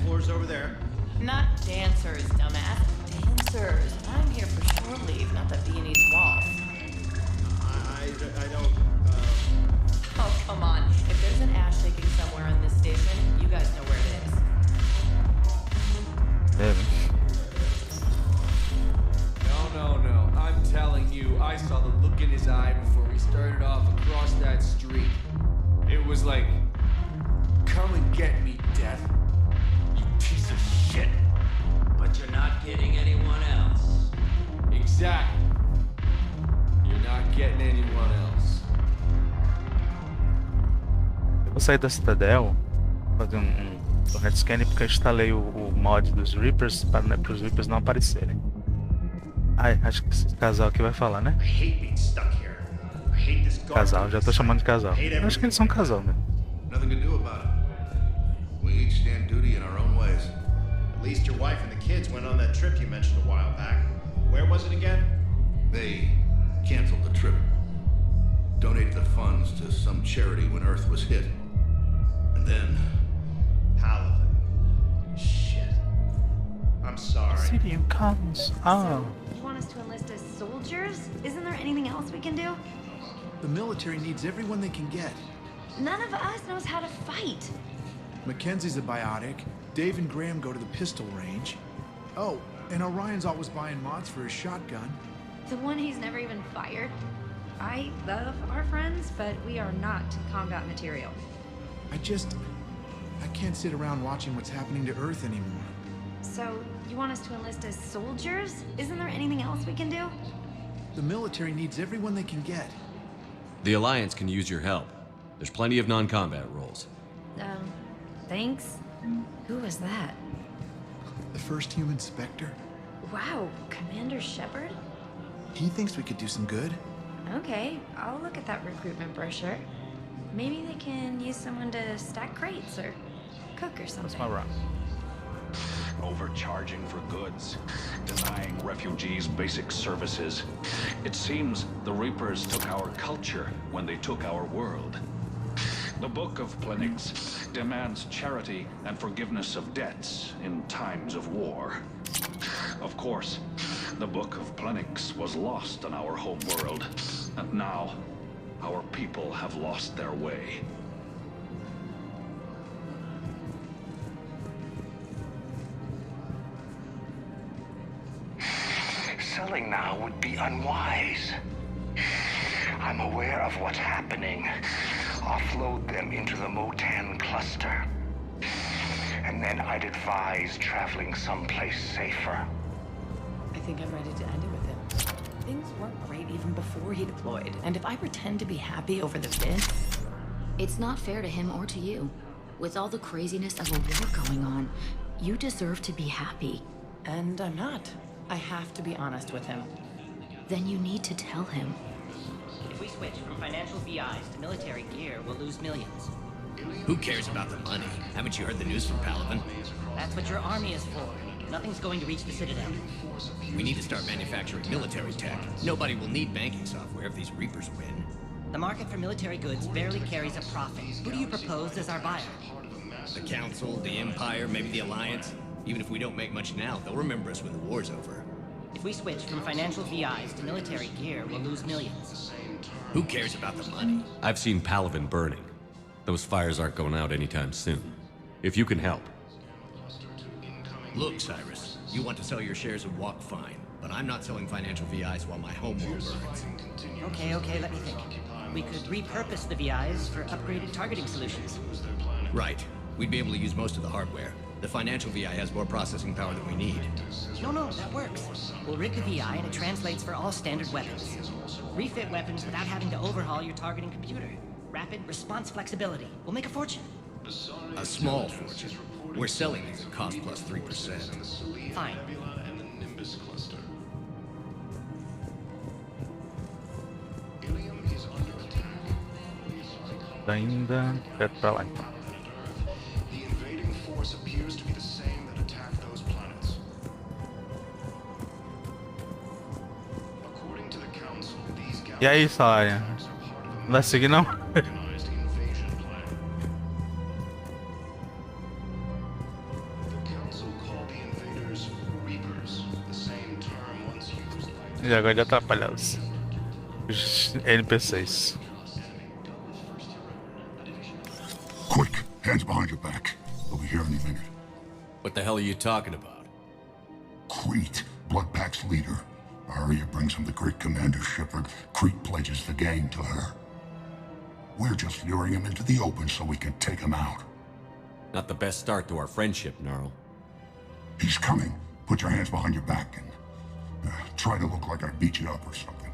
floor's over there. Not dancers, dumbass. Dancers. I'm here for shore leave, not the Viennese waltz. I don't, Oh, come on. If there's an ash shaking somewhere on this station, you guys know where it is. No. I'm telling you, I saw the look in his eye before we started off across that street. It was like, come and get me, Death. You piece of shit. But you're not getting anyone else. Exactly. You're not getting anyone else. Eu vou sair da Citadel, fazer um head scan porque eu instalei o mod dos Reapers para os Reapers não aparecerem. Ai, acho que esse casal aqui vai falar, né? Casal, já tô chamando de casal. Eu acho que eles são casal, né? nothing to do about it. We each stand duty in our own ways. At least your wife and the kids went on that trip you mentioned a while back. Where was it again? They canceled the trip. Donated the funds to some charity when Earth was hit. And then... Paladin. Shit. I'm sorry. City comes. Oh. You want us to enlist as soldiers? Isn't there anything else we can do? The military needs everyone they can get. None of us knows how to fight. Mackenzie's a biotic. Dave and Graham go to the pistol range. Oh, and Orion's always buying mods for his shotgun. The one he's never even fired. I love our friends, but we are not combat material. I can't sit around watching what's happening to Earth anymore. So, you want us to enlist as soldiers? Isn't there anything else we can do? The military needs everyone they can get. The Alliance can use your help. There's plenty of non-combat roles. Thanks. Who was that? The first human Spectre? Wow, Commander Shepard? He thinks we could do some good. Okay, I'll look at that recruitment brochure. Maybe they can use someone to stack crates or cook or something. That's my rock. Overcharging for goods, denying refugees basic services. It seems the Reapers took our culture when they took our world. The Book of Plenix demands charity and forgiveness of debts in times of war. Of course, the Book of Plenix was lost in our home world, and now our people have lost their way. Selling now would be unwise. I'm aware of what's happening. Offload them into the Motan cluster. And then I'd advise traveling someplace safer. I think I'm ready to end it with him. Things weren't great even before he deployed, and if I pretend to be happy over the vid... It's not fair to him or to you. With all the craziness of a war going on, you deserve to be happy. And I'm not. I have to be honest with him. Then you need to tell him. If we switch from financial VIs to military gear, we'll lose millions. Who cares about the money? Haven't you heard the news from Paladin? That's what your army is for. Nothing's going to reach the Citadel. We need to start manufacturing military tech. Nobody will need banking software if these Reapers win. The market for military goods barely carries a profit. Who do you propose as our buyer? The Council, the Empire, maybe the Alliance. Even if we don't make much now, they'll remember us when the war's over. If we switch from financial VIs to military gear, we'll lose millions. Who cares about the money? I've seen Paladin burning. Those fires aren't going out anytime soon. If you can help. Look, Cyrus, you want to sell your shares of Walk fine, but I'm not selling financial VIs while my home world burns. Okay, let me think. We could repurpose the VIs for upgraded targeting solutions. Right. We'd be able to use most of the hardware. The financial VI has more processing power than we need. No, that works. We'll rig the VI and it translates for all standard weapons. Refit weapons without having to overhaul your targeting computer. Rapid response flexibility. We'll make a fortune. A small fortune. We're selling these at cost plus 3%. Fine. Ainda perto pra lá então. E aí, Saia? Não vai seguir não? Já gosto de atrapalhar os NPCs. Quick, hands behind your back. We'll be here any minute. What the hell are you talking about? Crete, Blood Pack's leader. Arya brings him the great Commander Shepard. Crete pledges the gang to her. We're just luring him into the open so we can take him out. Not the best start to our friendship, Gnarl. He's coming. Put your hands behind your back and try to look like I beat you up or something.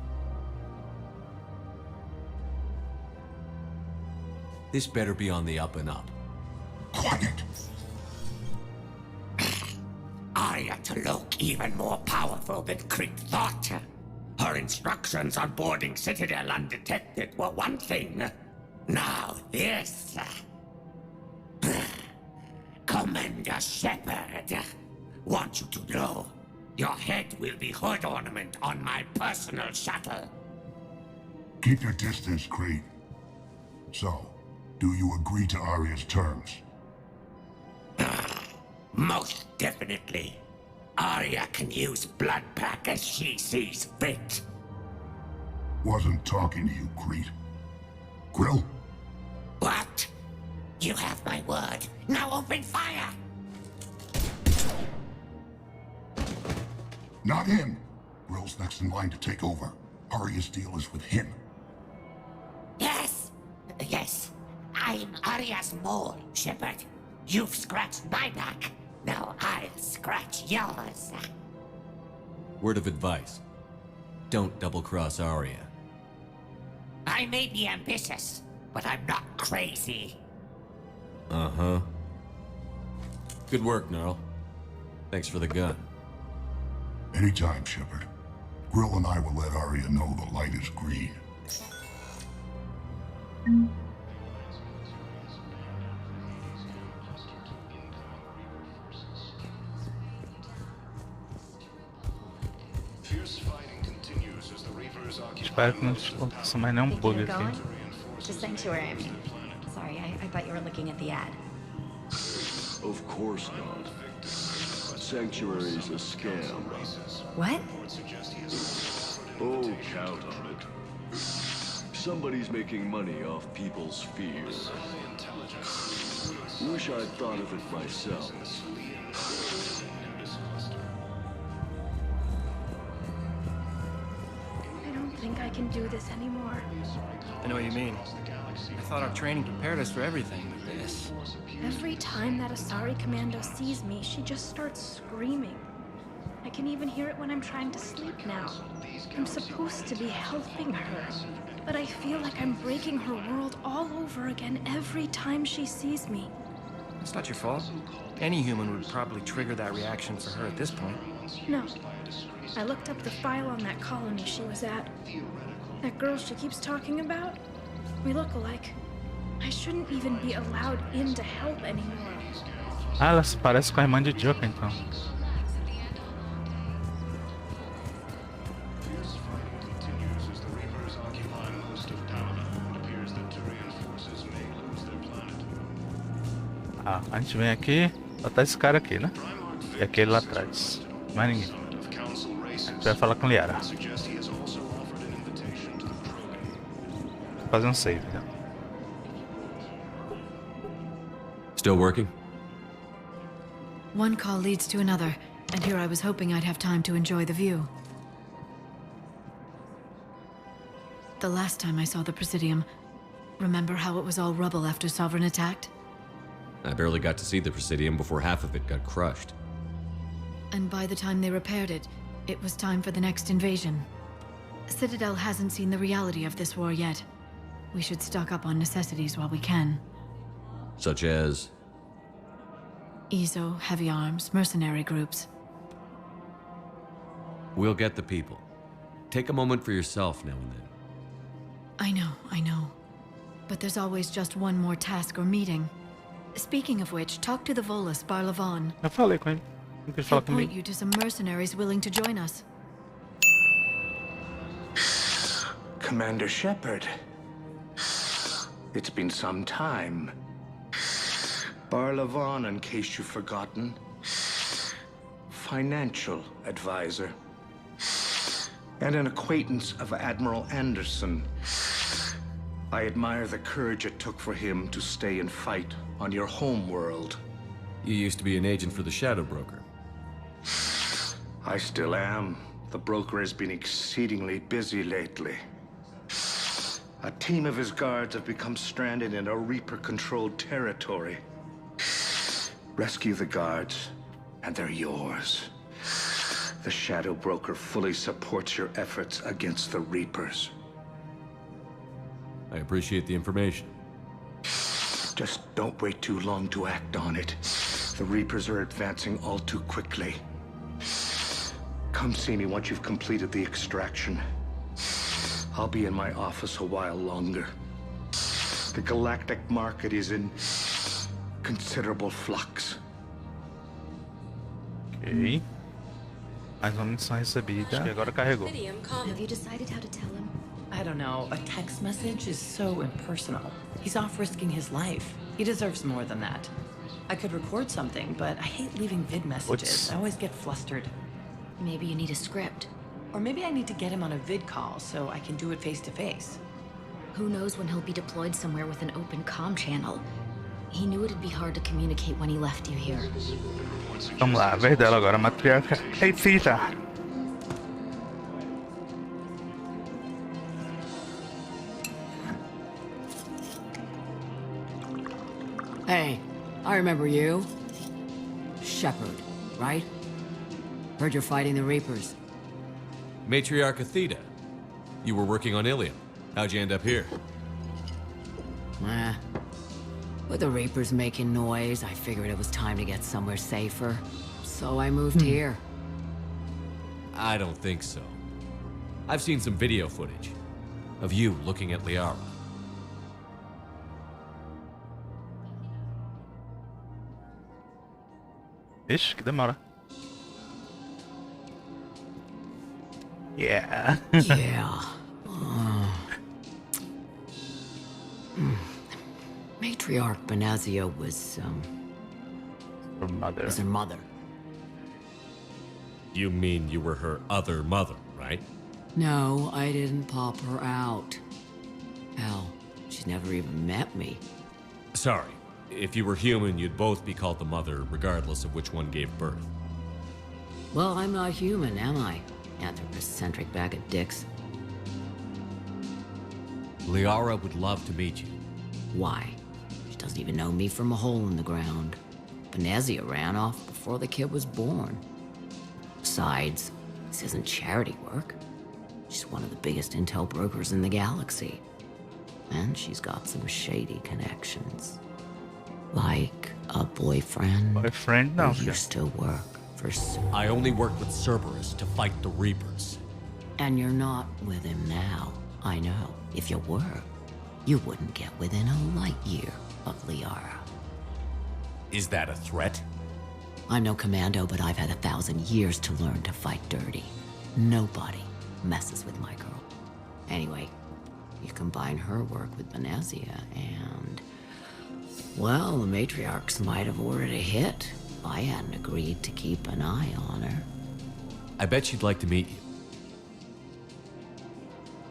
This better be on the up and up. Quiet. Arya to look even more powerful than Crete thought. Her instructions on boarding Citadel undetected were one thing. Now this. Commander Shepard. Want you to know, your head will be hood ornament on my personal shuttle. Keep your distance, Crete. So, do you agree to Arya's terms? Most definitely. Arya can use Blood Pack as she sees fit. Wasn't talking to you, Crete. Grill? What? You have my word. Now open fire! Not him. Grill's next in line to take over. Arya's deal is with him. Yes! Yes. I'm Arya's mole, Shepard. You've scratched my back. Now I'll scratch yours. Word of advice. Don't double-cross Arya. I may be ambitious, but I'm not crazy. Uh-huh. Good work, Gnarl. Thanks for the gun. Anytime, Shepard. Grill and I will let Arya know the light is green. Espero que não aconteça mais nenhum bug aqui. The sanctuary, I mean. Sorry, I thought you were looking at the ad. Of course not. Sanctuary's a scam. What? Oh, count on it. Somebody's making money off people's fears. Wish I'd thought of it myself. I don't think I can do this anymore. I know what you mean. I thought our training prepared us for everything, but this... Every time that Asari Commando sees me, she just starts screaming. I can even hear it when I'm trying to sleep now. I'm supposed to be helping her, but I feel like I'm breaking her world all over again every time she sees me. It's not your fault. Any human would probably trigger that reaction for her at this point. No. I looked up the file on that colony she was at. That girl she keeps talking about? We look alike. I shouldn't even be allowed in to help anymore. Ah, ela se parece com a irmã de Joker, então. Ah, a gente vem aqui, só tá esse cara aqui, né? E aquele lá atrás. Mais ninguém. A gente vai falar com Liara. Fazer um save, né? Still working? One call leads to another, and here I was hoping I'd have time to enjoy the view. The last time I saw the Presidium, remember how it was all rubble after Sovereign attacked? I barely got to see the Presidium before half of it got crushed. And by the time they repaired it, it was time for the next invasion. Citadel hasn't seen the reality of this war yet. We should stock up on necessities while we can. Such as? EZO, heavy arms, mercenary groups. We'll get the people. Take a moment for yourself now and then. I know. But there's always just one more task or meeting. Speaking of which, talk to the Volus, Barlavon. Eu falei com ele. Não quis falar He'll point comigo. you to some mercenaries willing to join us. Commander Shepard. It's been some time. Barlavon, in case you've forgotten. Financial advisor. and an acquaintance of Admiral Anderson. I admire the courage it took for him to stay and fight on your home world. You used to be an agent for the Shadow Broker. I still am. The broker has been exceedingly busy lately. A team of his guards have become stranded in a Reaper-controlled territory. Rescue the guards, and they're yours. The Shadow Broker fully supports your efforts against the Reapers. I appreciate the information. Just don't wait too long to act on it. The Reapers are advancing all too quickly. Come see me once you've completed the extraction. I'll be in my office a while longer. The galactic market is in considerable flux. Ok. Mais uma missão recebida. Acho que agora carregou. Have you decided how to tell him? I don't know. A text message is so impersonal. He's off risking his life. He deserves more than that. I could record something, but I hate leaving vid messages. I always get flustered. Maybe you need a script. Or maybe I need to get him on a vid call so I can do it face to face. Who knows when he'll be deployed somewhere with an open comm channel. He knew it'd be hard to communicate when he left you here. Vamos lá, vez dela agora, matriarca. Hey, Theta! Hey, I remember you. Shepard, right? Heard you're fighting the Reapers. Matriarch Theta. You were working on Ilium. How'd you end up here? With the Reapers making noise, I figured it was time to get somewhere safer. So I moved here. I don't think so. I've seen some video footage of you looking at Liara. Ixi, que demora. Yeah. Yeah. Matriarch Benazia was, her mother. Was her mother. You mean you were her other mother, right? No, I didn't pop her out. Hell, she's never even met me. Sorry. If you were human, you'd both be called the mother, regardless of which one gave birth. Well, I'm not human, am I? Anthropocentric bag of dicks. Liara would love to meet you. Why? She doesn't even know me from a hole in the ground. Benazia ran off before the kid was born. Besides, this isn't charity work. She's one of the biggest intel brokers in the galaxy. And she's got some shady connections. Like a boyfriend. Boyfriend? No. Who used to work for I only work with Cerberus to fight the Reapers. And you're not with him now. I know. If you were, you wouldn't get within a light year of Liara. Is that a threat? I'm no commando, but I've had 1,000 years to learn to fight dirty. Nobody messes with my girl. Anyway, you combine her work with Benazia and... well, the matriarchs might have ordered a hit if I hadn't agreed to keep an eye on her. I bet she'd like to meet you.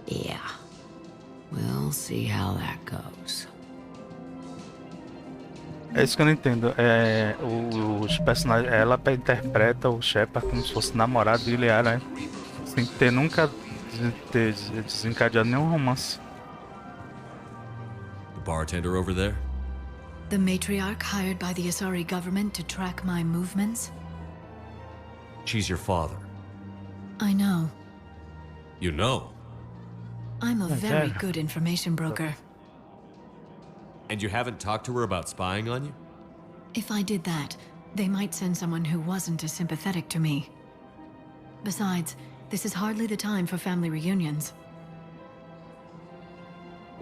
Yeah. We'll see how that goes. É isso que eu não entendo. Os personagens, ela interpreta o Shepard como se fosse namorado de Liara, né? Sem ter nunca desencadeado nenhum romance. The bartender over there? The matriarch hired by the Asari government to track my movements? She's your father. I know. You know? I'm a very good information broker. And you haven't talked to her about spying on you? If I did that, they might send someone who wasn't as sympathetic to me. Besides, this is hardly the time for family reunions.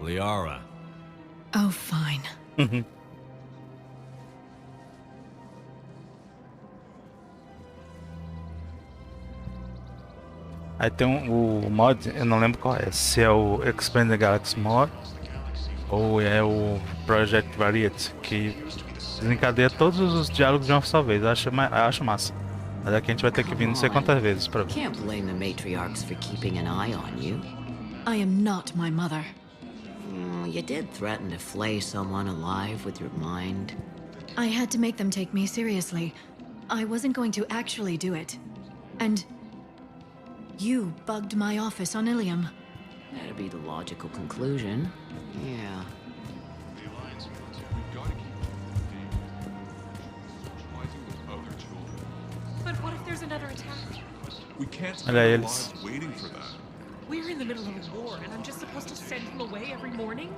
Liara. Oh, fine. Aí tem o mod, eu não lembro qual é, se é o Expand the Galaxy mod ou é o Project Variety, que desencadeia todos os diálogos de uma só vez. Eu acho massa. Mas aqui a gente vai ter que vir não sei quantas vezes pra ver. Can't blame the matriarchs for keeping an eye on you. I am not my mother. You did threaten to flay someone alive with your mind. I had to make them take me seriously. I wasn't going to actually do it. And you bugged my office on Ilium. That'd be the logical conclusion. Yeah. But what if there's another attack? We can't Olha spend our eles. lives waiting for that. We're in the middle of a war, and I'm just supposed to send him away every morning?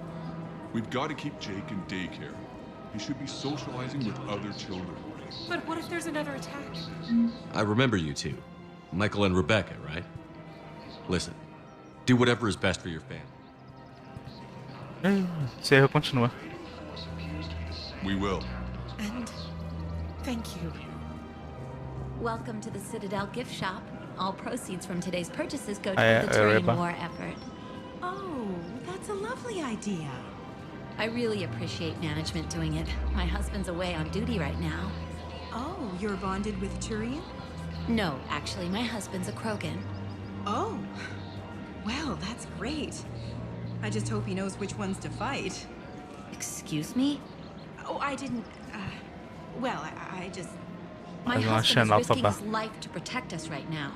We've got to keep Jake in daycare. He should be socializing with other children. But what if there's another attack? I remember you two. Michael and Rebecca, right? Listen, do whatever is best for your family. Esse erro continua. We will. And thank you. Welcome to the Citadel gift shop. All proceeds from today's purchases go to Aí, the Turing Reba. War effort. Oh, that's a lovely idea. I really appreciate management doing it. My husband's away on duty right now. Oh, you're bonded with Turian? No, actually, my husband's a Krogan. Oh, well, that's great. I just hope he knows which ones to fight. Excuse me? Oh, I didn't, well, I just... My husband is risking his life to protect us right now.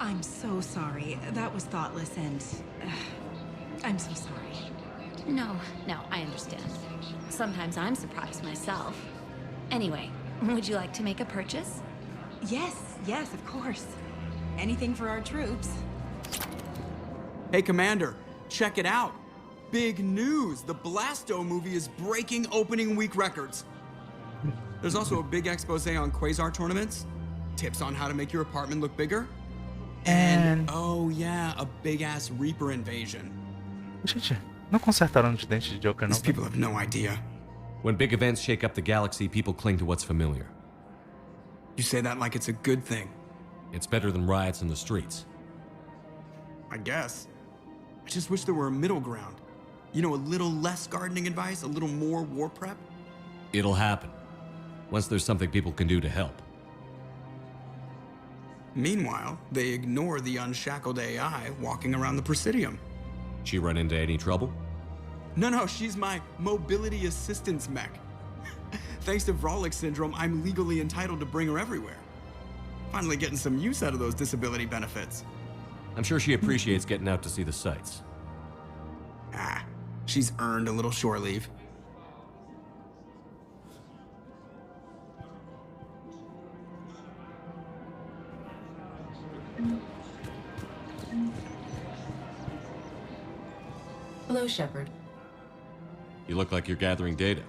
I'm so sorry. That was thoughtless and... I'm so sorry. No, I understand. Sometimes I'm surprised myself. Anyway, would you like to make a purchase? Yes, of course. Anything for our troops. Hey, Commander, check it out. Big news! The Blasto movie is breaking opening week records. There's also a big expose on quasar tournaments, tips on how to make your apartment look bigger, and oh yeah, a big-ass Reaper invasion. Gente, não consertaram os dentes de Joker, não? These people have no idea. When big events shake up the galaxy, people cling to what's familiar. You say that like it's a good thing. It's better than riots in the streets. I guess. I just wish there were a middle ground. You know, a little less gardening advice, a little more war prep. It'll happen. Once there's something people can do to help. Meanwhile, they ignore the unshackled AI walking around the Presidium. She run into any trouble? No, she's my mobility assistance mech. Thanks to Vrolic syndrome, I'm legally entitled to bring her everywhere. Finally getting some use out of those disability benefits. I'm sure she appreciates getting out to see the sights. She's earned a little shore leave. Hello, Shepard. You look like you're gathering data.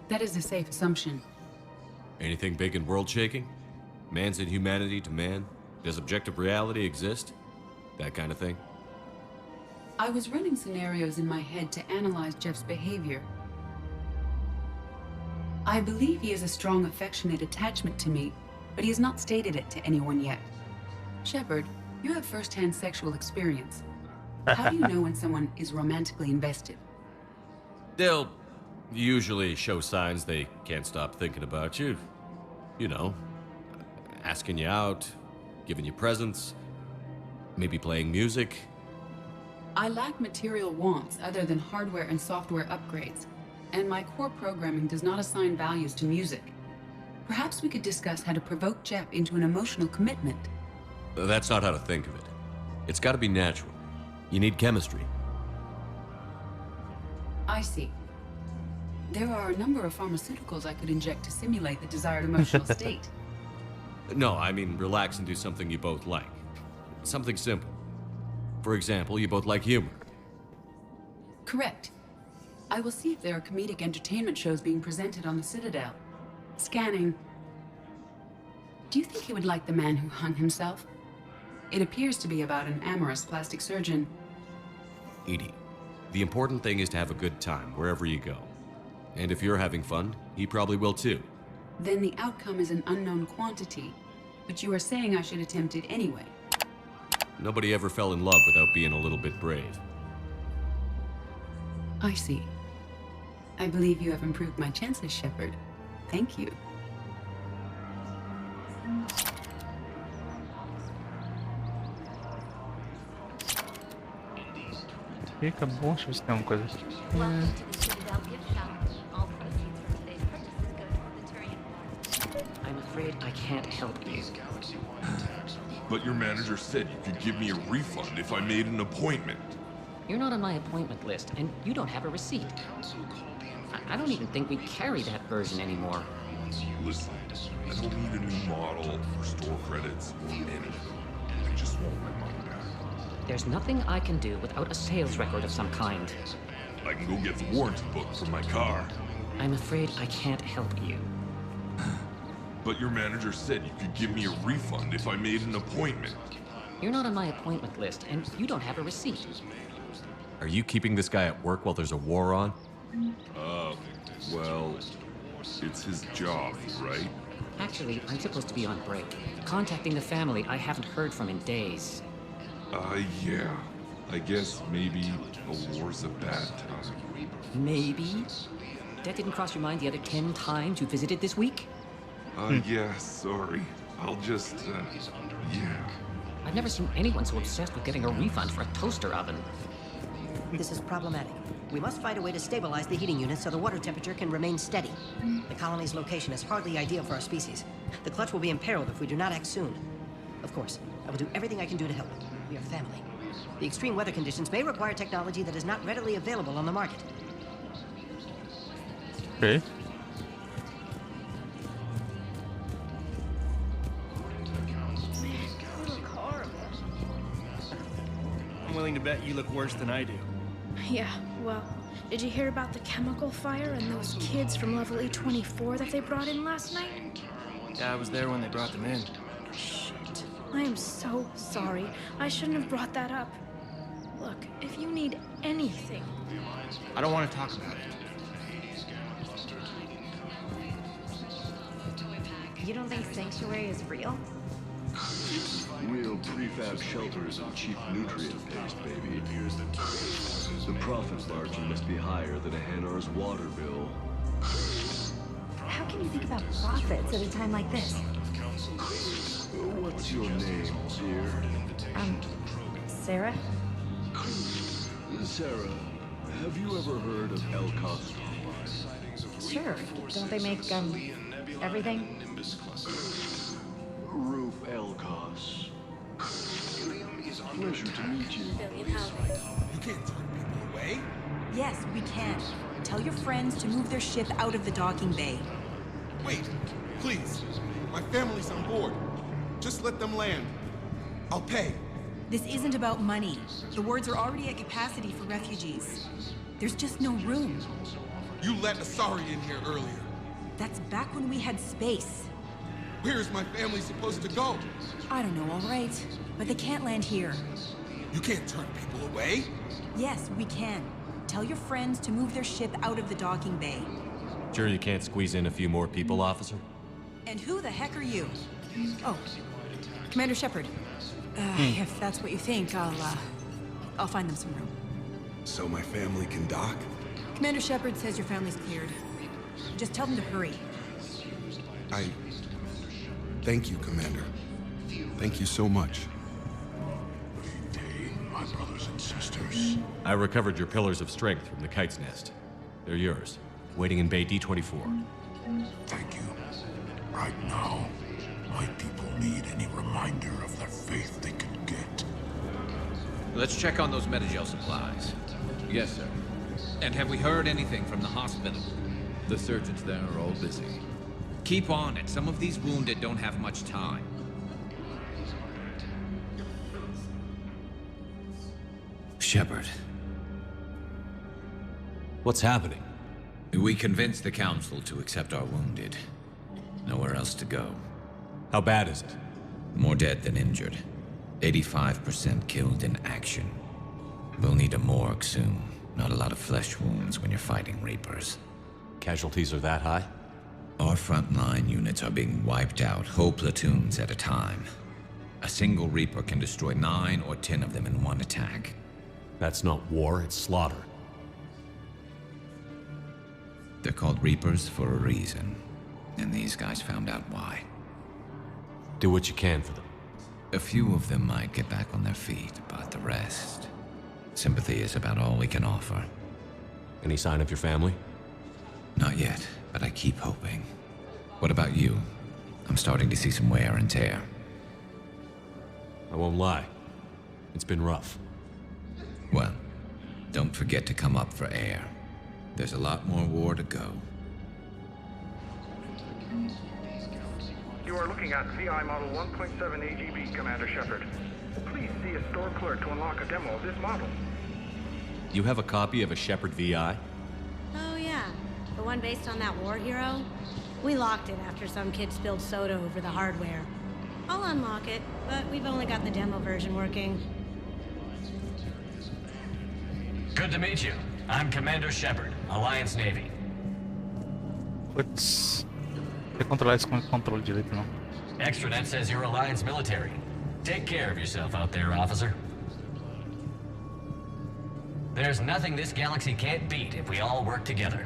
That is a safe assumption. Anything big and world-shaking? Man's inhumanity to man? Does objective reality exist? That kind of thing? I was running scenarios in my head to analyze Jeff's behavior. I believe he has a strong affectionate attachment to me, but he has not stated it to anyone yet. Shepard, you have first-hand sexual experience. How do you know when someone is romantically invested? They'll usually show signs they can't stop thinking about you. You know, asking you out, giving you presents, maybe playing music. I lack material wants other than hardware and software upgrades, and my core programming does not assign values to music. Perhaps we could discuss how to provoke Jeff into an emotional commitment. That's not how to think of it. It's got to be natural. You need chemistry. I see. There are a number of pharmaceuticals I could inject to simulate the desired emotional state. No, I mean relax and do something you both like. Something simple. For example, you both like humor. Correct. I will see if there are comedic entertainment shows being presented on the Citadel. Scanning. Do you think he would like The Man Who Hung Himself? It appears to be about an amorous plastic surgeon. Edie, the important thing is to have a good time wherever you go. And if you're having fun, he probably will too. Then the outcome is an unknown quantity, but you are saying I should attempt it anyway. Nobody ever fell in love without being a little bit brave. I see. I believe you have improved my chances, Shepard. Thank you. Fica bom, deixa eu ver se tem alguma coisa aqui. Welcome to the Citadel gift shop. All proceeds from today's purchases go toward the Turian. I'm afraid I can't help you. But your manager said you could give me a refund if I made an appointment. You're not on my appointment list, and you don't have a receipt. I don't even think we carry that version anymore. Listen, I don't need a new model for store credits or anything. I just want my money back. There's nothing I can do without a sales record of some kind. I can go get the warranty book from my car. I'm afraid I can't help you. But your manager said you could give me a refund if I made an appointment. You're not on my appointment list, and you don't have a receipt. Are you keeping this guy at work while there's a war on? Well, it's his job, right? Actually, I'm supposed to be on break. Contacting the family I haven't heard from in days. Yeah. I guess maybe a war's a bad time. Maybe? That didn't cross your mind the other 10 times you visited this week? Yeah, sorry. I'll just, yeah. I've never seen anyone so obsessed with getting a refund for a toaster oven. This is problematic. We must find a way to stabilize the heating unit so the water temperature can remain steady. The colony's location is hardly ideal for our species. The clutch will be imperiled if we do not act soon. Of course, I will do everything I can do to help. We are family. The extreme weather conditions may require technology that is not readily available on the market. Okay. I'm willing to bet you look worse than I do. Yeah, well, did you hear about the chemical fire and those kids from level E24 that they brought in last night? Yeah, I was there when they brought them in. Shit. I am so sorry. I shouldn't have brought that up. Look, if you need anything... I don't want to talk about it. You don't think Sanctuary is real? Real prefab shelters and cheap nutrient paste, baby. The profit margin must be higher than a Hanar's water bill. How can you think about profits at a time like this? What's your name, dear? Sarah? Sarah, have you ever heard of El Costa? Sure. Don't they make, everything? Roof Elcos. Pleasure to meet you. You can't turn people away. Yes, we can. Tell your friends to move their ship out of the docking bay. Wait, please. My family's on board. Just let them land. I'll pay. This isn't about money. The wards are already at capacity for refugees. There's just no room. You let Asari in here earlier. That's back when we had space. Where is my family supposed to go? I don't know, all right. But they can't land here. You can't turn people away. Yes, we can. Tell your friends to move their ship out of the docking bay. Sure you can't squeeze in a few more people, officer? And who the heck are you? Oh, Commander Shepard. If that's what you think, I'll find them some room. So my family can dock? Commander Shepard says your family's cleared. Just tell them to hurry. Thank you, Commander. Thank you so much. My brothers and sisters. I recovered your pillars of strength from the kite's nest. They're yours, waiting in Bay D24. Thank you. Right now, my people need any reminder of their faith they can get. Let's check on those Metagel supplies. Yes, sir. And have we heard anything from the hospital? The surgeons there are all busy. Keep on it. Some of these wounded don't have much time. Shepard. What's happening? We convinced the Council to accept our wounded. Nowhere else to go. How bad is it? More dead than injured. 85% killed in action. We'll need a morgue soon. Not a lot of flesh wounds when you're fighting Reapers. Casualties are that high? Our frontline units are being wiped out, whole platoons at a time. A single Reaper can destroy 9 or 10 of them in one attack. That's not war, it's slaughter. They're called Reapers for a reason. And these guys found out why. Do what you can for them. A few of them might get back on their feet, but the rest... Sympathy is about all we can offer. Any sign of your family? Not yet, but I keep hoping. What about you? I'm starting to see some wear and tear. I won't lie. It's been rough. Well, don't forget to come up for air. There's a lot more war to go. You are looking at VI model 1.7 AGB, Commander Shepard. Please see a store clerk to unlock a demo of this model. You have a copy of a Shepard VI? Oh yeah, the one based on that war hero? We locked it after some kid spilled soda over the hardware. I'll unlock it, but we've only got the demo version working. Good to meet you. I'm Commander Shepard, Alliance Navy. Putz. Não sei controlar isso com controle direito, não. Extranet says you're Alliance military. Take care of yourself out there, officer. There's nothing this galaxy can't beat if we all work together.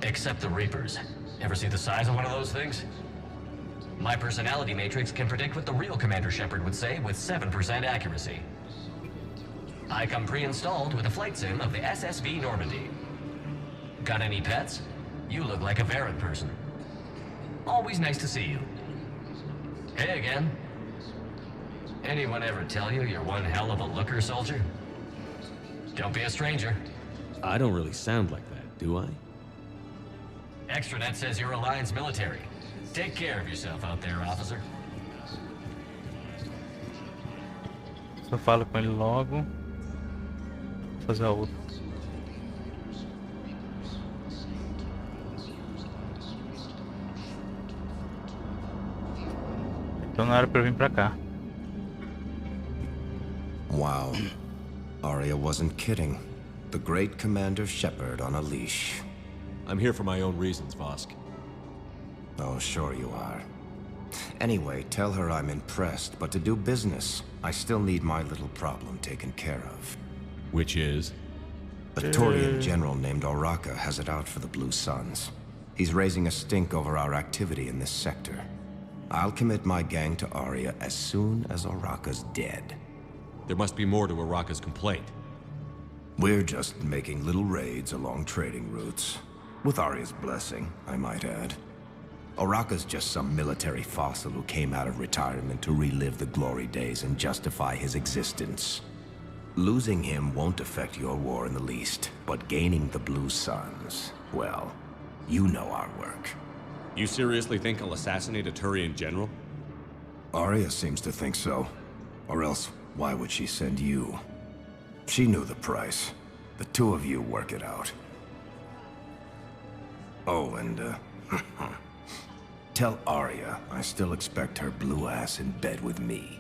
Except the Reapers. Ever see the size of one of those things? My personality matrix can predict what the real Commander Shepard would say with 7% accuracy. I come pre-installed with a flight sim of the SSV Normandy. Got any pets? You look like a Varren person. Always nice to see you. Hey again. Anyone ever tell you you're one hell of a looker, soldier? Don't be a stranger. I don't really sound like that, do I? Extranet says you're Alliance military. Take care of yourself out there, officer. Só falo com ele logo. Vou fazer a outra. Então não era pra eu vir pra cá. Wow. Aria wasn't kidding. The great Commander Shepard on a leash. I'm here for my own reasons, Vosk. Oh, sure you are. Anyway, tell her I'm impressed, but to do business, I still need my little problem taken care of. Which is? A Turian general named Oraka has it out for the Blue Suns. He's raising a stink over our activity in this sector. I'll commit my gang to Aria as soon as Oraka's dead. There must be more to Oraka's complaint. We're just making little raids along trading routes. With Aria's blessing, I might add. Oraka's just some military fossil who came out of retirement to relive the glory days and justify his existence. Losing him won't affect your war in the least, but gaining the Blue Suns, well, you know our work. You seriously think I'll assassinate a Turian general? Aria seems to think so. Or else, why would she send you? She knew the price. The two of you work it out. Oh, and, tell Aria I still expect her blue ass in bed with me.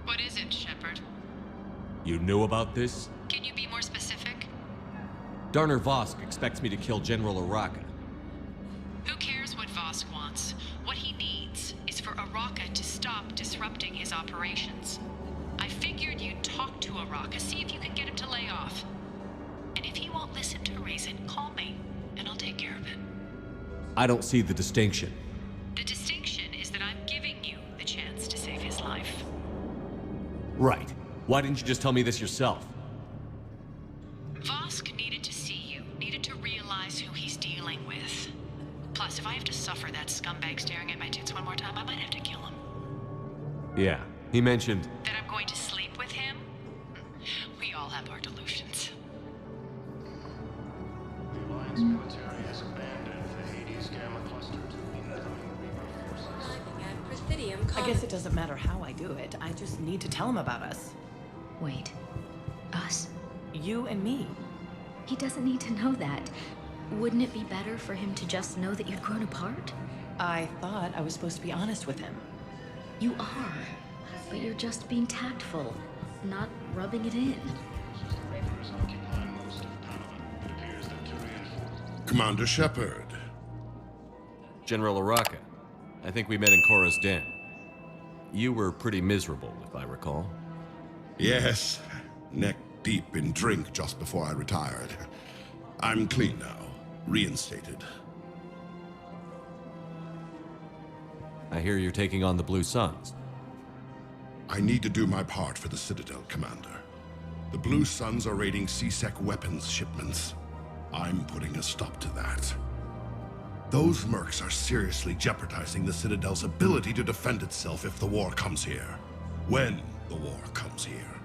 What is it, Shepard? You knew about this? Can you be more specific? Darner Vosk expects me to kill General Oraka. Who cares what Vosk wants? What he needs is for Oraka to stop disrupting his operations. I figured you'd talk to Oraka, see if you can get him to lay off. And if he won't listen to reason, call me, and I'll take care of it. I don't see the distinction. The distinction is that I'm giving you the chance to save his life. Right. Why didn't you just tell me this yourself? Vosk needed to see you, needed to realize who he's dealing with. Plus, if I have to suffer that scumbag staring at my tits one more time, I might have to kill him. Yeah, he mentioned... That I'm going to sleep with him? We all have our delusions. The Alliance military has abandoned the Hades Gamma cluster. I guess it doesn't matter how I do it. I just need to tell him about us. Wait. Us? You and me. He doesn't need to know that. Wouldn't it be better for him to just know that you'd grown apart? I thought I was supposed to be honest with him. You are. But you're just being tactful, not rubbing it in. Commander Shepard. General Oraka. I think we met in Korra's den. You were pretty miserable, if I recall. Yes, neck deep in drink just before I retired. I'm clean now, reinstated. I hear you're taking on the Blue Suns. I need to do my part for the Citadel, Commander. The Blue Suns are raiding CSEC weapons shipments. I'm putting a stop to that. Those mercs are seriously jeopardizing the Citadel's ability to defend itself if the war comes here. When the war comes here.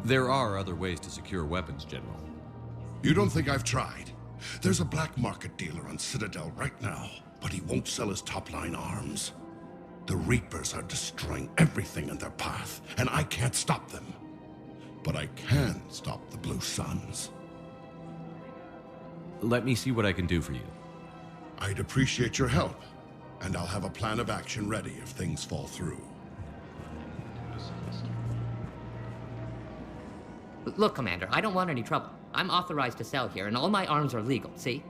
There are other ways to secure weapons, General. You don't think I've tried? There's a black market dealer on Citadel right now, but he won't sell his top-line arms. The Reapers are destroying everything in their path, and I can't stop them. But I can stop the Blue Suns. Let me see what I can do for you. I'd appreciate your help, and I'll have a plan of action ready if things fall through. Look, Commander, I don't want any trouble. I'm authorized to sell here, and all my arms are legal, see?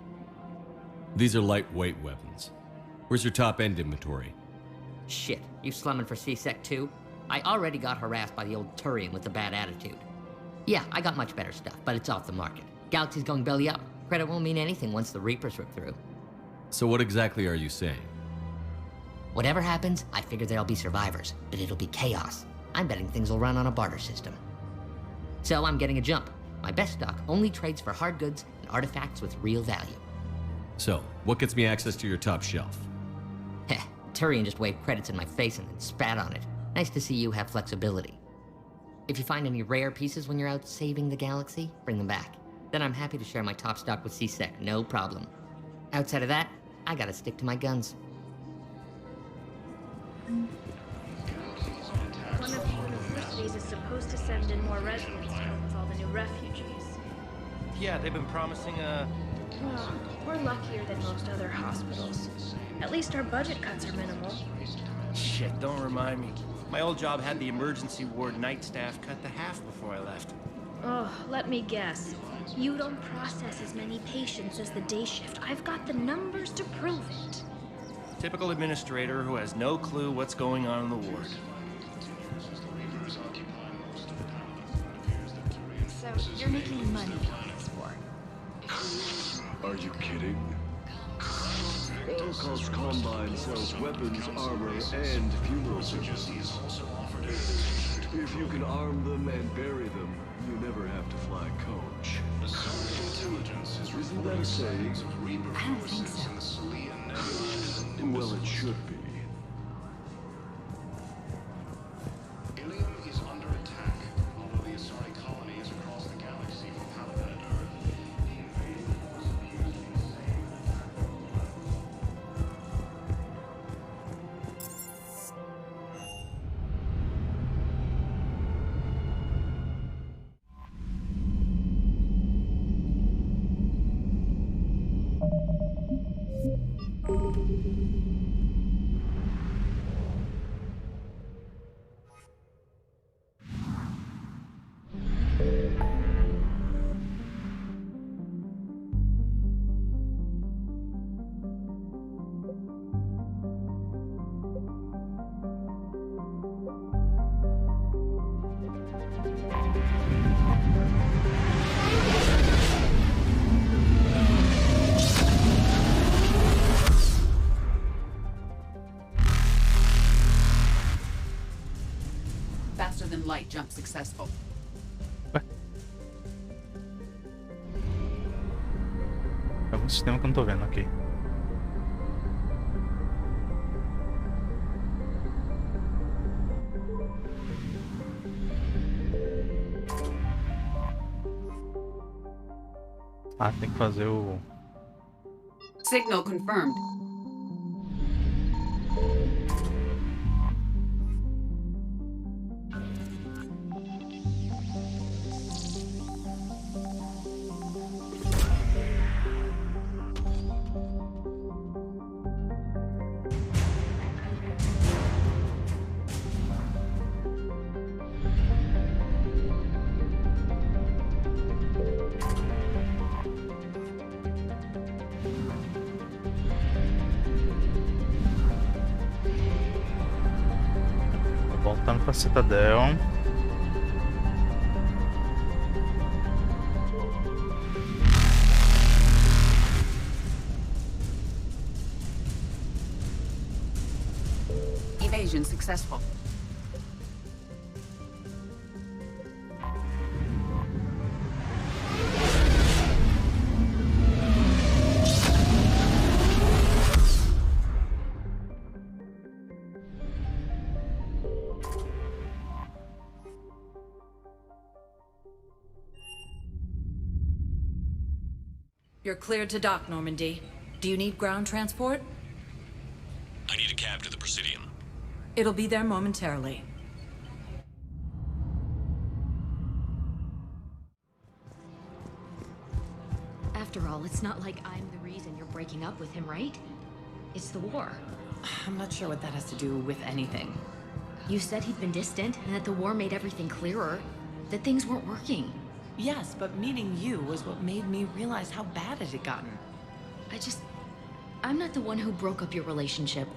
These are lightweight weapons. Where's your top-end inventory? Shit, you slumming for CSEC too? I already got harassed by the old Turian with the bad attitude. Yeah, I got much better stuff, but it's off the market. Galaxy's going belly up. Credit won't mean anything once the Reapers rip through. So what exactly are you saying? Whatever happens, I figure there'll be survivors, but it'll be chaos. I'm betting things will run on a barter system. So I'm getting a jump. My best stock only trades for hard goods and artifacts with real value. So, what gets me access to your top shelf? Heh, Turian just waved credits in my face and then spat on it. Nice to see you have flexibility. If you find any rare pieces when you're out saving the galaxy, bring them back. Then I'm happy to share my top stock with CSEC, no problem. Outside of that, I gotta stick to my guns. One of the universities is supposed to send in more residents to help with all the new refugees. Yeah, they've been promising Well, we're luckier than most other hospitals. At least our budget cuts are minimal. Shit, don't remind me. My old job had the emergency ward night staff cut to half before I left. Oh, let me guess. You don't process as many patients as the day shift. I've got the numbers to prove it. Typical administrator who has no clue what's going on in the ward. So, you're making money on this war? Are you kidding? Holocaust Combine sells weapons, armor, and funeral services. If you can arm them and bury them, you never have to fly coach. Isn't that a saying? I don't think so. Well, it should be. Ilium is under attack, although the Asari colony is across the galaxy from Palaven and Earth. The invading force of the Faster than light jump successful. É algum sistema que eu não tô vendo aqui. Ah, tem que fazer o... Signal confirmed. Voltando pra Citadel. Evasion successful. You're cleared to dock, Normandy. Do you need ground transport? I need a cab to the Presidium. It'll be there momentarily. After all, it's not like I'm the reason you're breaking up with him, right? It's the war. I'm not sure what that has to do with anything. You said he'd been distant, and that the war made everything clearer. That things weren't working. Yes, but meeting you was what made me realize how bad it had gotten. I'm not the one who broke up your relationship.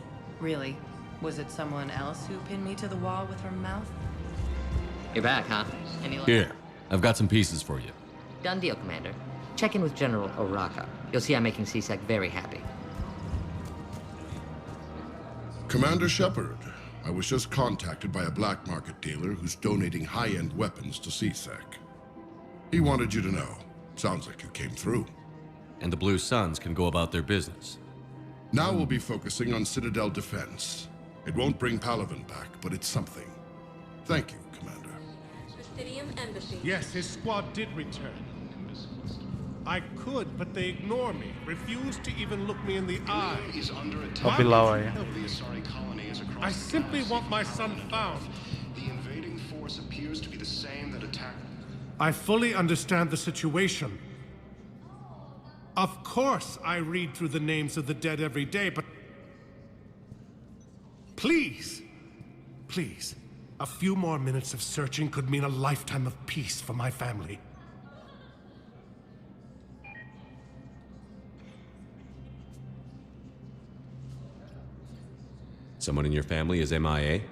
Really? Was it someone else who pinned me to the wall with her mouth? You're back, huh? Any luck? Here, I've got some pieces for you. Done deal, Commander. Check in with General Oraka. You'll see I'm making CSEC very happy. Commander Shepard, I was just contacted by a black market dealer who's donating high-end weapons to CSEC. He wanted you to know. Sounds like you came through. And the Blue Suns can go about their business. Now we'll be focusing on Citadel defense. It won't bring Palaven back, but it's something. Thank you, Commander. Yes, his squad did return. I could, but they ignore me. Refuse to even look me in the eye. Is under attack. I'll be lower, yeah. The Asari colony is across I simply want my son found. The invading force appears to be the same that attacked. I fully understand the situation. Of course I read through the names of the dead every day, but... Please, please, a few more minutes of searching could mean a lifetime of peace for my family. Someone in your family is MIA?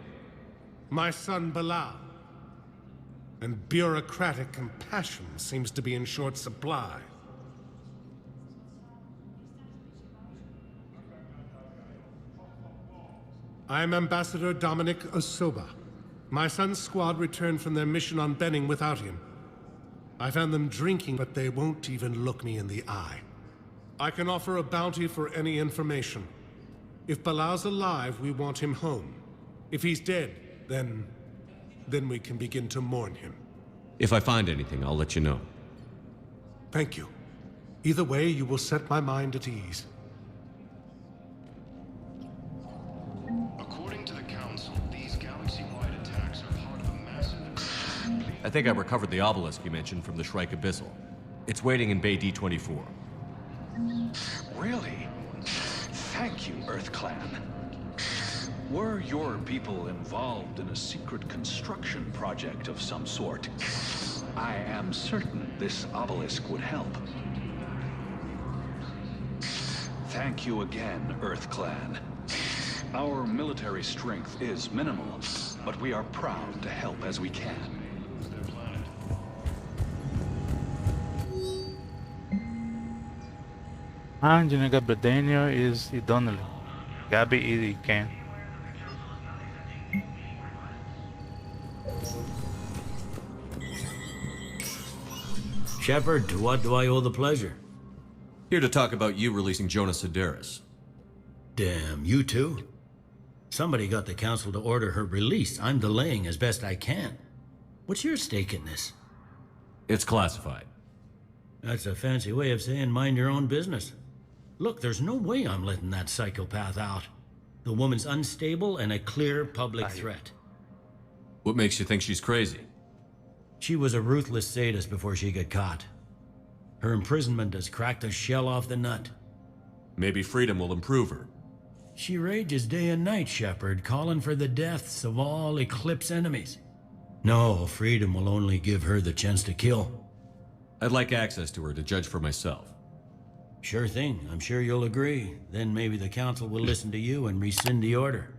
My son Bilal. And bureaucratic compassion seems to be in short supply. I am Ambassador Dominic Osoba. My son's squad returned from their mission on Benning without him. I found them drinking, but they won't even look me in the eye. I can offer a bounty for any information. If Bilal's alive, we want him home. If he's dead, then we can begin to mourn him. If I find anything, I'll let you know. Thank you. Either way, you will set my mind at ease. According to the Council, these galaxy-wide attacks are part of a massive... I think I recovered the obelisk you mentioned from the Shrike Abyssal. It's waiting in Bay D-24. Really? Thank you, Earth Clan. Were your people involved in a secret construction project of some sort, I am certain this obelisk would help. Thank you again, Earth Clan. Our military strength is minimal, but we are proud to help as we can. Engineer Gabriel Daniel is Donnelly. Gabby is Ken. Shepard, to what do I owe the pleasure? Here to talk about you releasing Jonas Sedaris. Damn, you too? Somebody got the council to order her release. I'm delaying as best I can. What's your stake in this? It's classified. That's a fancy way of saying mind your own business. Look, there's no way I'm letting that psychopath out. The woman's unstable and a clear public threat. What makes you think she's crazy? She was a ruthless sadist before she got caught. Her imprisonment has cracked the shell off the nut. Maybe freedom will improve her. She rages day and night, Shepard, calling for the deaths of all Eclipse enemies. No, freedom will only give her the chance to kill. I'd like access to her to judge for myself. Sure thing. I'm sure you'll agree. Then maybe the council will listen to you and rescind the order.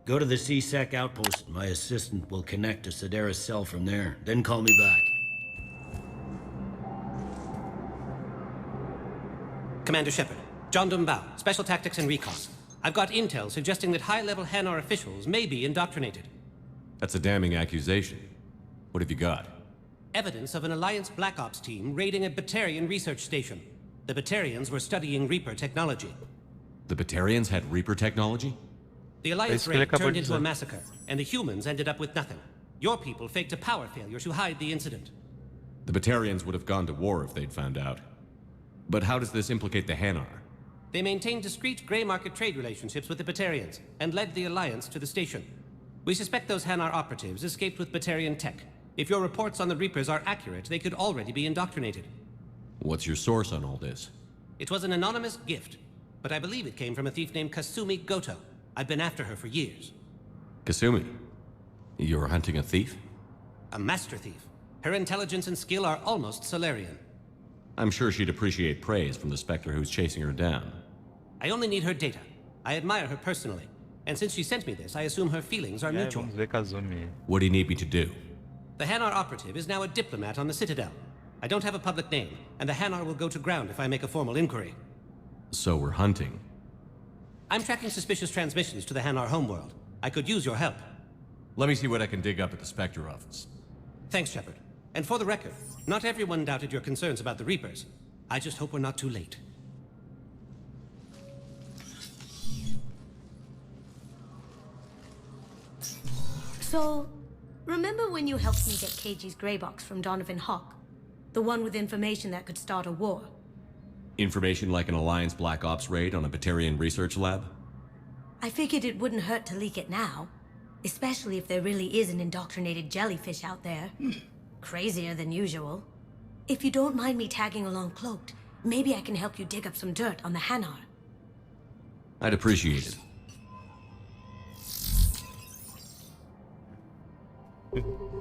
Go to the CSEC outpost. My assistant will connect to Sedaris' cell from there. Then call me back. Commander Shepard. John Dumbao, Special Tactics and Recon. I've got intel suggesting that high-level Hanar officials may be indoctrinated. That's a damning accusation. What have you got? Evidence of an Alliance Black Ops team raiding a Batarian research station. The Batarians were studying Reaper technology. The Batarians had Reaper technology? The Alliance raid turned into a massacre, and the humans ended up with nothing. Your people faked a power failure to hide the incident. The Batarians would have gone to war if they'd found out. But how does this implicate the Hanar? They maintained discreet gray market trade relationships with the Batarians, and led the Alliance to the station. We suspect those Hanar operatives escaped with Batarian tech. If your reports on the Reapers are accurate, they could already be indoctrinated. What's your source on all this? It was an anonymous gift, but I believe it came from a thief named Kasumi Goto. I've been after her for years. Kasumi? You're hunting a thief? A master thief. Her intelligence and skill are almost Solarian. I'm sure she'd appreciate praise from the Spectre who's chasing her down. I only need her data. I admire her personally. And since she sent me this, I assume her feelings are mutual. What do you need me to do? The Hanar operative is now a diplomat on the Citadel. I don't have a public name, and the Hanar will go to ground if I make a formal inquiry. So we're hunting. I'm tracking suspicious transmissions to the Hanar homeworld. I could use your help. Let me see what I can dig up at the Spectre office. Thanks, Shepard. And for the record, not everyone doubted your concerns about the Reapers. I just hope we're not too late. So, remember when you helped me get KG's grey box from Donovan Hawk? The one with information that could start a war? Information like an Alliance Black Ops raid on a Batarian research lab? I figured it wouldn't hurt to leak it now. Especially if there really is an indoctrinated jellyfish out there. Crazier than usual. If you don't mind me tagging along cloaked, maybe I can help you dig up some dirt on the Hanar. I'd appreciate it.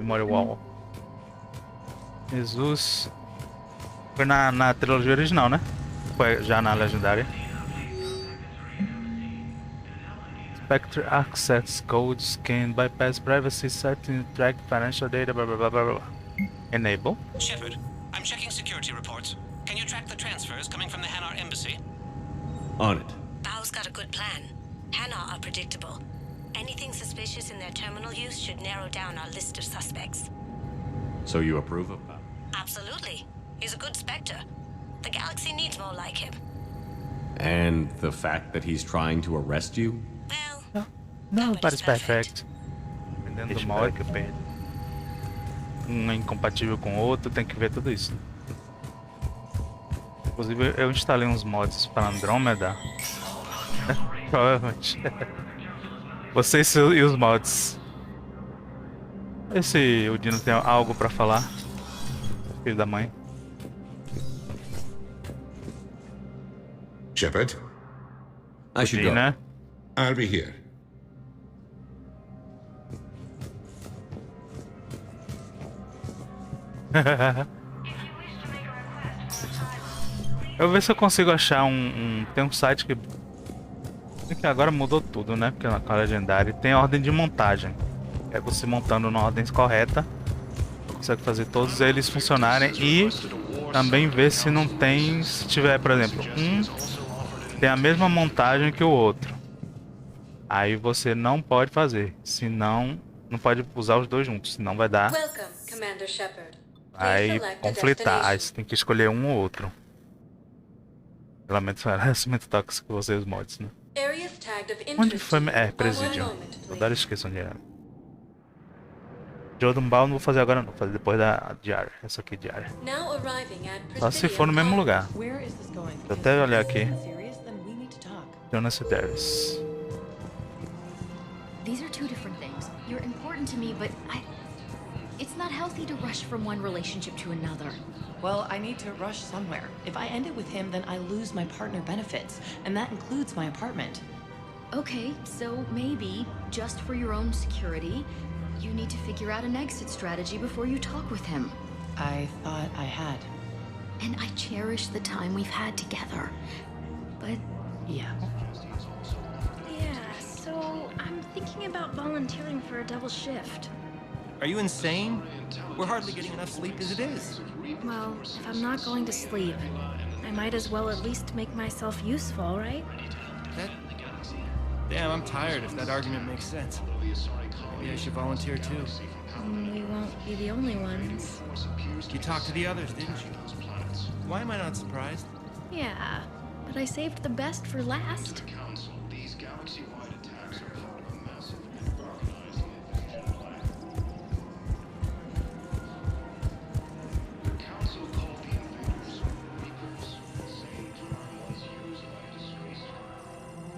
Memory Wall. Jesus. Foi na trilogia original, né? Foi já na legendária. Spectre access codes can bypass privacy settings, track financial data, blah blah blah blah blah. Enable. Shepard, I'm checking security reports. Can you track the transfers coming from the Hanar embassy? On it. Bao's got a good plan. Hanar are predictable. Anything suspicious in their terminal use should narrow down our list of suspects. So you approve of that? Absolutely. He's a good Spectre. The galaxy needs more like him. And the fact that he's trying to arrest you? Não, parece perfect. Dependendo do mod, um é incompatível com o outro, tem que ver tudo isso. Inclusive, eu instalei uns mods para Andrômeda. Provavelmente. Vocês e os mods. Vê se o Dino tem algo para falar. Filho da mãe. Shepard? I should go. Né? I'll be here. Eu vou ver se eu consigo achar tem um site que agora mudou tudo, né? Porque com a legendária tem ordem de montagem. É você montando na ordem correta, consegue fazer todos eles funcionarem e também ver se não tem, se tiver, por exemplo, tem a mesma montagem que o outro. Aí você não pode fazer, senão não pode usar os dois juntos, senão vai dar. Aí conflitar, aí você tem que escolher um ou outro. Lamento harassment tóxico vocês mods, né? Onde foi? Presídio. Toda esqueçam de Jordan Ball não vou fazer agora não, vou fazer depois da diária. Essa aqui diária. Só se for no mesmo lugar. Deixa eu até olhar aqui. Jonas Davis. These are two different things. You're important to me, but it's not healthy to rush from one relationship to another. Well, I need to rush somewhere. If I end it with him, then I lose my partner benefits, and that includes my apartment. Okay, so maybe, just for your own security, you need to figure out an exit strategy before you talk with him. I thought I had. And I cherish the time we've had together. But... yeah. Yeah, so I'm thinking about volunteering for a double shift. Are you insane? We're hardly getting enough sleep as it is. Well, if I'm not going to sleep, I might as well at least make myself useful, right? Damn, I'm tired if that argument makes sense. Maybe I should volunteer too. We won't be the only ones. You talked to the others, didn't you? Why am I not surprised? Yeah, but I saved the best for last. These galaxy-wide attacks are part of a massive The Council called the invaders Reapers. The same term was used by disgraced.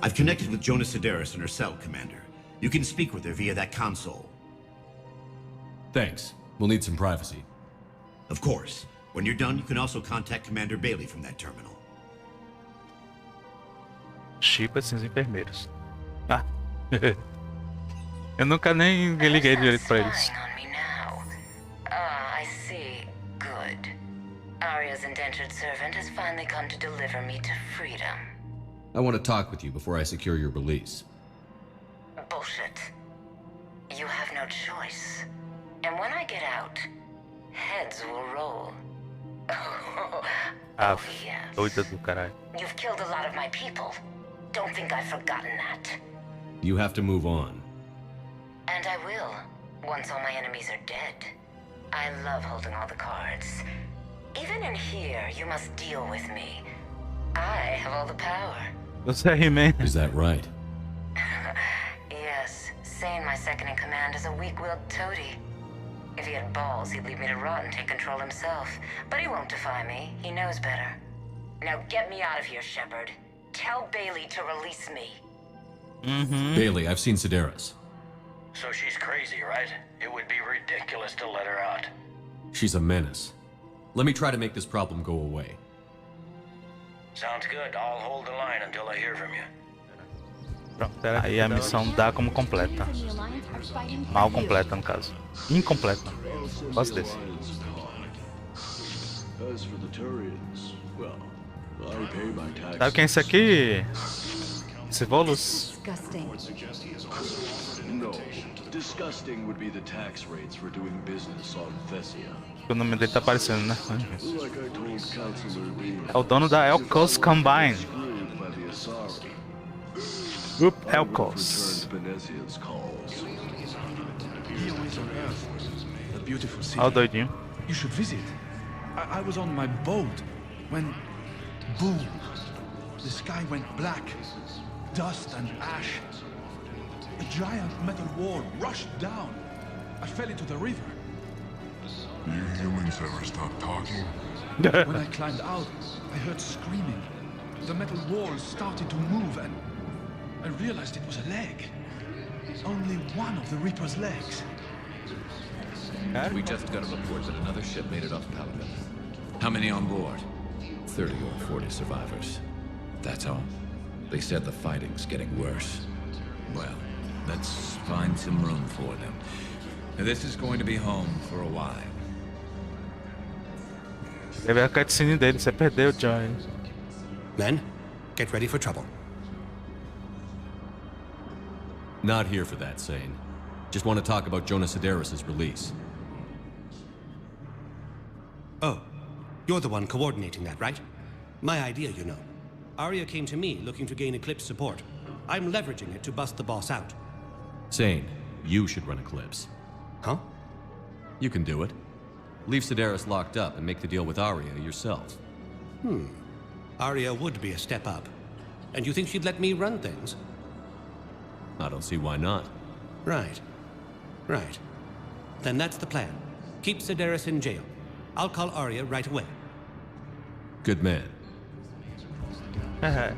I've connected with Jonah Sedaris in her cell, Commander. You can speak with her via that console. Thanks. We'll need some privacy. Of course. When you're done, you can also contact Commander Bailey from that terminal. Chipa esses enfermeiros. Ah. Eu nunca nem liguei direito pra eles. I see. Good. Arya's indentured servant has finally come to deliver me to freedom. I want to talk with you before I secure your release. Bullshit. You have no choice. And when I get out, heads will roll. Ah, doida do caralho. You've killed a lot of my people. Don't think I've forgotten that. You have to move on. And I will, once all my enemies are dead. I love holding all the cards. Even in here, you must deal with me. I have all the power. What's that, man? Is that right? Yes, Sane, my second in command, is a weak-willed toady. If he had balls, he'd leave me to rot and take control himself. But he won't defy me. He knows better. Now get me out of here, Shepard. Tell Bailey to release me. Bailey, I've seen Sedaris. So she's crazy, right? It would be ridiculous to let her out. She's a menace. Let me try to make this problem go away. Sounds good. I'll hold the line until I hear from you. Pronto, aí a missão dá como completa. Mal completa, no caso. Incompleta. Gosto desse. As for the Turians, well, I pay my taxes. Sabe quem é esse aqui? Esse Volus? No, disgusting would be the tax rates for doing business on Thessia. O nome dele tá aparecendo, né? Like I told Councilor Lee, É o dono da Elcos Combine. screwed by the Asari. Group Elcos. Benesia's calls. Always on Earth. A beautiful city. Olha o doidinho. You should visit. I was on my boat when, boom, the sky went black, dust and ash. A giant metal wall rushed down. I fell into the river. You humans ever stop talking? When I climbed out, I heard screaming. The metal wall started to move and I realized it was a leg. Only one of the Reaper's legs. We just got a report that another ship made it off Paladin. How many on board? 30 or 40 survivors. That's all. They said the fighting's getting worse. Well, let's find some room for them. This is going to be home for a while. Teve a cutscene dele, você perdeu, Johnny. Men, get ready for trouble. Not here for that, Sane. Just want to talk about Jonah Sedaris' release. Oh, you're the one coordinating that, right? My idea, you know. Arya came to me looking to gain Eclipse support. I'm leveraging it to bust the boss out. Sane, you should run Eclipse. Huh? You can do it. Leave Sedaris locked up and make the deal with Arya yourself. Arya would be a step up. And you think she'd let me run things? I don't see why not. Right. Right. Then that's the plan. Keep Sedaris in jail. I'll call Arya right away. Good man. Yeah.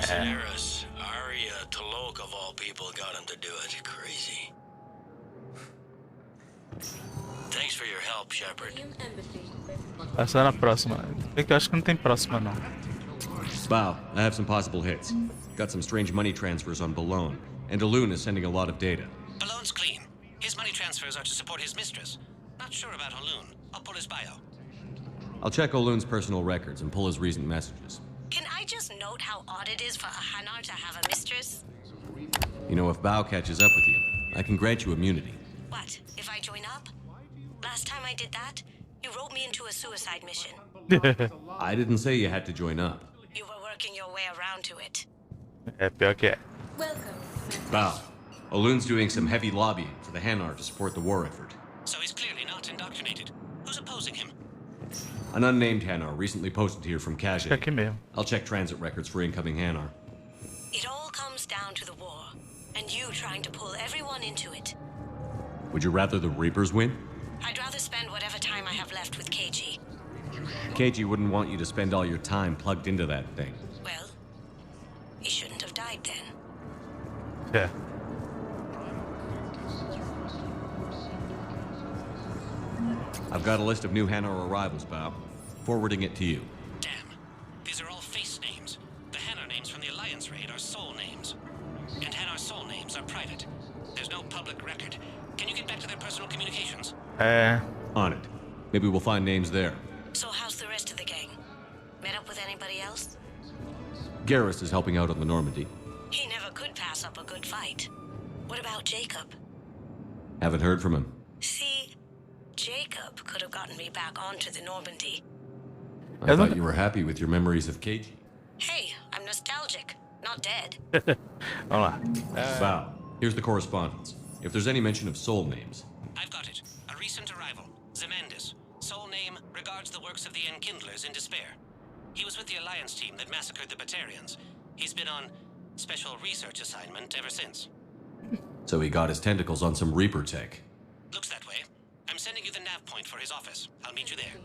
Sedaris, Arya, Tolok of all people got him to do it. Crazy. Thanks for your help, Shepard. Passar na próxima. É que eu acho que não tem próxima, não. Bow, I have some possible hits. Got some strange money transfers on Balone, and Alun is sending a lot of data. Balone's clean. His money transfers are to support his mistress. Not sure about Alun. I'll pull his bio. I'll check Alun's personal records and pull his recent messages. Can I just note how odd it is for a Hanar to have a mistress? You know, if Bow catches up with you, I can grant you immunity. What, if I join up? Last time I did that, you wrote me into a suicide mission. I didn't say you had to join up. You were working your way around to it. É pior que é. Welcome. Bow. Olun's doing some heavy lobbying for the Hanar to support the war effort. So he's clearly not indoctrinated. Who's opposing him? An unnamed Hanar recently posted here from Acho que é Kaidan. aqui mesmo. I'll check transit records for incoming Hanar. It all comes down to the war, and you trying to pull everyone into it. Would you rather the Reapers win? I'd rather spend whatever time I have left with KG. KG wouldn't want you to spend all your time plugged into that thing. Well, he shouldn't have died then. É. I've got a list of new Hanar arrivals, Bow. Forwarding it to you. Damn. These are all face names. The Hanar names from the Alliance raid are soul names. And Hanar soul names are private. There's no public record. Can you get back to their personal communications? On it. Maybe we'll find names there. So how's the rest of the gang? Met up with anybody else? Garrus is helping out on the Normandy. He never could pass up a good fight. What about Jacob? Haven't heard from him. See, Jacob could have gotten me back onto the Normandy. I thought you were happy with your memories of KG. Hey, I'm nostalgic, not dead. Vamos lá. Bow. Here's the correspondence. If there's any mention of soul names. I've got it. A recent arrival. Zemandis. Soul name regards the works of the Enkindlers in despair. He was with the Alliance team that massacred the Batarians. He's been on special research assignment ever since. So he got his tentacles on some Reaper tech. Looks that way. I'm sending you the nav point for his office. I'll meet you there.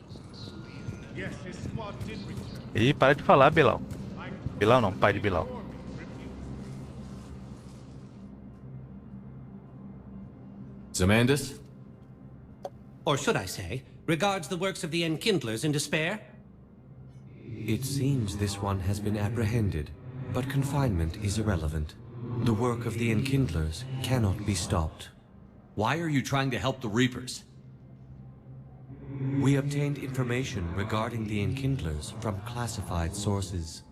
Yes, his squad did return. E para de falar, Bilal. Bilal não, pai de Bilal. Zemandis? Or should I say, regards the works of the Enkindlers in despair? It seems this one has been apprehended, but confinement is irrelevant. The work of the Enkindlers cannot be stopped. Why are you trying to help the Reapers? We obtained information regarding the Enkindlers from classified sources.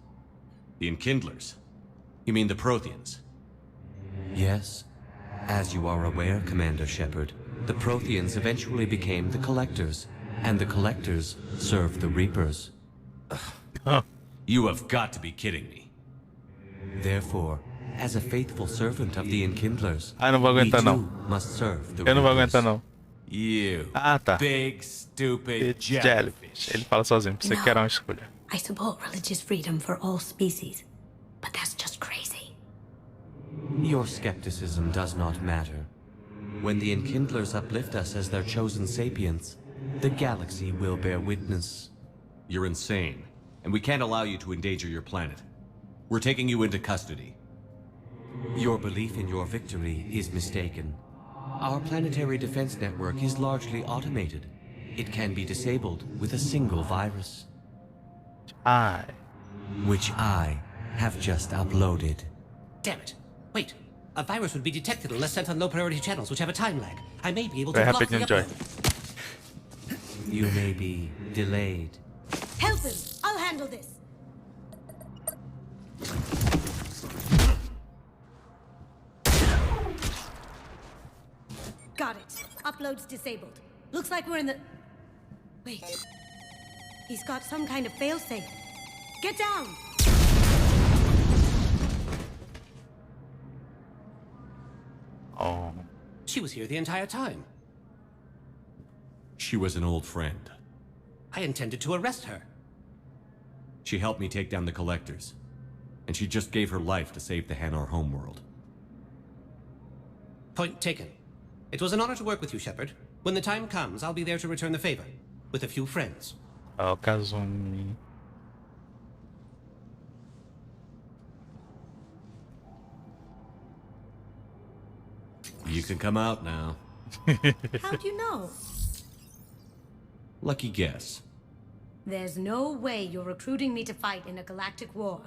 The Enkindlers? You mean the Protheans? Yes. As you are aware, Commander Shepard, the Protheans eventually became the Collectors, and the Collectors served the Reapers. You have got to be kidding me. Therefore, as a faithful servant of the Enkindlers, Ah, não vou aguentar não. must serve the Eu não vou Reapers. aguentar não. You Ah, tá. big stupid Jellyfish. Ele fala sozinho, pra você que era uma escolha. I support religious freedom for all species, but that's just crazy. Your skepticism does not matter. When the Enkindlers uplift us as their chosen sapients, the galaxy will bear witness. You're insane, and we can't allow you to endanger your planet. We're taking you into custody. Your belief in your victory is mistaken. Our planetary defense network is largely automated. It can be disabled with a single virus. Which I have just uploaded. Damn it. Wait. A virus would be detected unless sent on low-priority channels, which have a time lag. I may be able to Very block happy the to enjoy. upload. You may be delayed. Help him! I'll handle this! Got it. Upload's disabled. Looks like we're in the... Wait. He's got some kind of failsafe. Get down! Oh. She was here the entire time. She was an old friend. I intended to arrest her. She helped me take down the Collectors. And she just gave her life to save the Hanar homeworld. Point taken. It was an honor to work with you, Shepard. When the time comes, I'll be there to return the favor. With a few friends. Oh, Kazumi. You can come out now. How'd you know? Lucky guess. There's no way you're recruiting me to fight in a galactic war.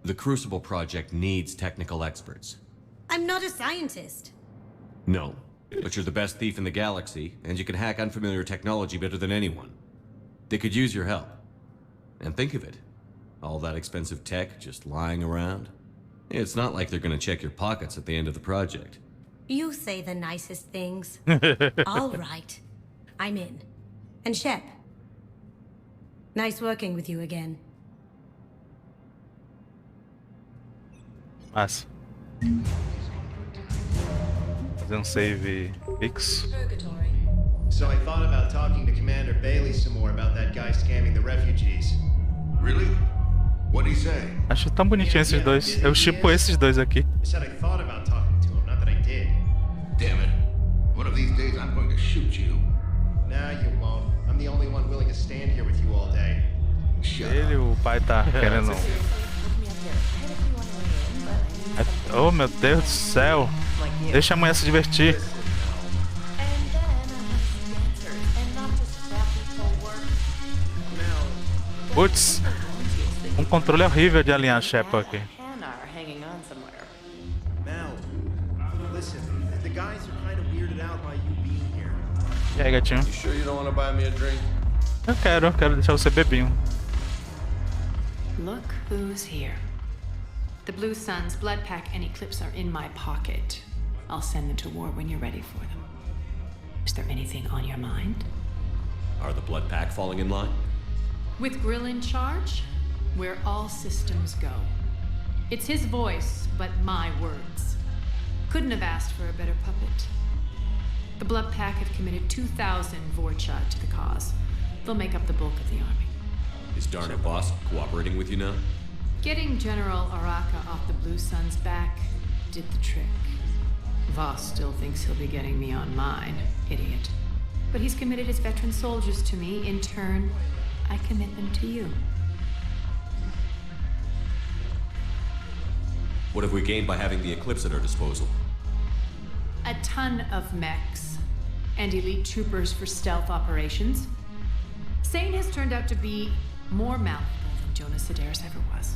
The Crucible Project needs technical experts. I'm not a scientist. No, but you're the best thief in the galaxy, and you can hack unfamiliar technology better than anyone. They could use your help. And think of it. All that expensive tech just lying around. It's not like they're gonna check your pockets at the end of the project. You say the nicest things. All right. I'm in. And Shep. Nice working with you again. Massa. Fazer um save fixo. So I thought about talking to Commander Bailey some more about that guy scamming the refugees. Really? What'd he say? Acho tão bonitinho esses dois. Eu shippo esses dois aqui. I said I thought about talking to him, not that I did. Damn it. One of these days I'm going to shoot you. Nah, you won't. I'm the only one willing to stand here with you all day. Ele, o pai tá querendo. Oh meu Deus do céu. Deixa a mulher se divertir. Putz, um controle horrível de alinhar Shepard aqui. E aí, gatinho? Eu quero deixar você bebinho. Look who's here. The Blue Suns, Blood Pack, and Eclipse are in my pocket. I'll send them to war when you're ready for them. Is there anything on your mind? Are the Blood Pack falling in line? With Grill in charge, where all systems go. It's his voice, but my words. Couldn't have asked for a better puppet. The Blood Pack have committed 2,000 Vorcha to the cause. They'll make up the bulk of the army. Is Darner Boss cooperating with you now? Getting General Araka off the Blue Sun's back did the trick. Voss still thinks he'll be getting me on mine, idiot. But he's committed his veteran soldiers to me. In turn, I commit them to you. What have we gained by having the Eclipse at our disposal? A ton of mechs and elite troopers for stealth operations. Sane has turned out to be more malleable than Jonas Sedaris ever was.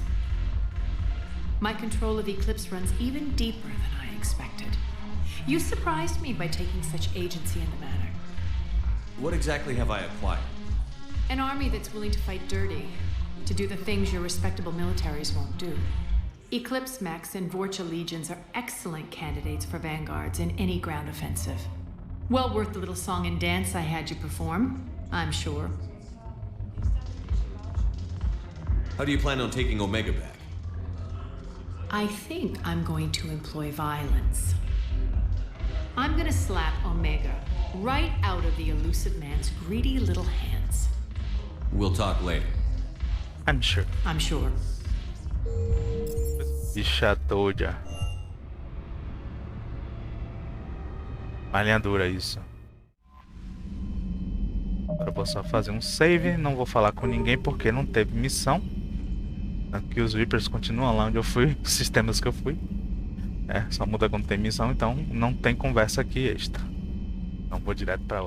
My control of Eclipse runs even deeper than I expected. You surprised me by taking such agency in the matter. What exactly have I acquired? An army that's willing to fight dirty, to do the things your respectable militaries won't do. Eclipse mechs and Vorcha legions are excellent candidates for vanguards in any ground offensive. Well worth the little song and dance I had you perform, I'm sure. How do you plan on taking Omega back? I think I'm going to employ violence. I'm gonna slap Omega right out of the elusive man's greedy little hands. We'll talk later. I'm sure. I'm sure. Bicha doida. Malha dura isso. Agora eu vou só fazer um save. Não vou falar com ninguém porque não teve missão. Aqui os Reapers continuam lá onde eu fui. Os sistemas que eu fui. Só muda quando tem missão. Então não tem conversa aqui extra. Então vou direto pra